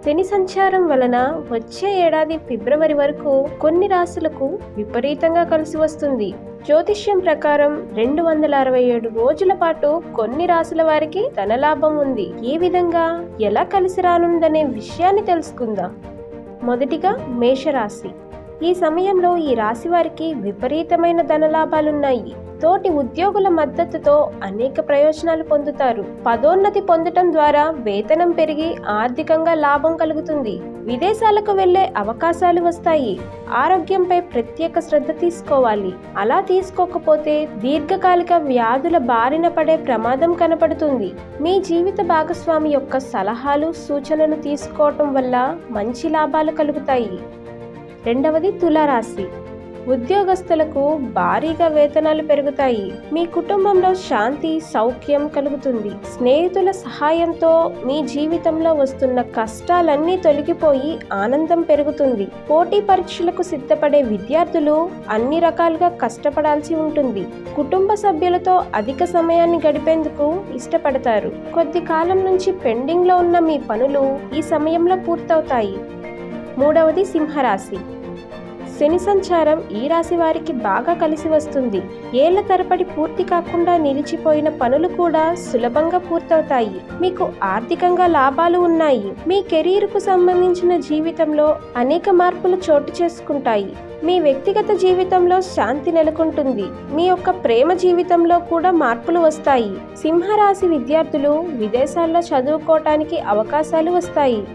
శని సంచారం వలన వచ్చే ఏడాది ఫిబ్రవరి వరకు కొన్ని రాశులకు విపరీతంగా కలిసి వస్తుంది. జ్యోతిష్యం ప్రకారం 267 రోజుల పాటు కొన్ని రాశుల వారికి ధనలాభం ఉంది. ఏ విధంగా ఎలా కలిసి రానుందనే విషయాన్ని తెలుసుకుందాం. మొదటిగా మేషరాశి. ఈ సమయంలో ఈ రాశి వారికి విపరీతమైన ధనలాభాలున్నాయి. తోటి ఉద్యోగుల మద్దతుతో అనేక ప్రయోజనాలు పొందుతారు. పదోన్నతి పొందటం ద్వారా వేతనం పెరిగి ఆర్థికంగా లాభం కలుగుతుంది. విదేశాలకు వెళ్లే అవకాశాలు వస్తాయి. ఆరోగ్యంపై ప్రత్యేక శ్రద్ధ తీసుకోవాలి. అలా తీసుకోకపోతే దీర్ఘకాలిక వ్యాధుల బారిన పడే ప్రమాదం కనపడుతుంది. మీ జీవిత భాగస్వామి యొక్క సలహాలు, సూచనలు తీసుకోవటం వల్ల మంచి లాభాలు కలుగుతాయి. రెండవది తులారాశి. ఉద్యోగస్తులకు భారీగా వేతనాలు పెరుగుతాయి. మీ కుటుంబంలో శాంతి, సౌఖ్యం కలుగుతుంది. స్నేహితుల సహాయంతో మీ జీవితంలో వస్తున్న కష్టాలన్నీ తొలగిపోయి ఆనందం పెరుగుతుంది. పోటీ పరీక్షలకు సిద్ధపడే విద్యార్థులు అన్ని రకాలుగా కష్టపడాల్సి ఉంటుంది. కుటుంబ సభ్యులతో అధిక సమయాన్ని గడిపేందుకు ఇష్టపడతారు. కొద్ది కాలం నుంచి పెండింగ్లో ఉన్న మీ పనులు ఈ సమయంలో పూర్తవుతాయి. మూడవది సింహరాశి. శని సంచారం ఈ రాశి వారికి బాగా కలిసి వస్తుంది. ఏళ్ల తరబడి పూర్తి కాకుండా నిలిచిపోయిన పనులు కూడా సులభంగా పూర్తవుతాయి. మీకు ఆర్థికంగా లాభాలు ఉన్నాయి. మీ కెరీర్కు సంబంధించిన జీవితంలో అనేక మార్పులు చోటు చేసుకుంటాయి. మీ వ్యక్తిగత జీవితంలో శాంతి నెలకొంటుంది. మీ యొక్క ప్రేమ జీవితంలో కూడా మార్పులు వస్తాయి. సింహరాశి విద్యార్థులు విదేశాల్లో చదువుకోవటానికి అవకాశాలు వస్తాయి.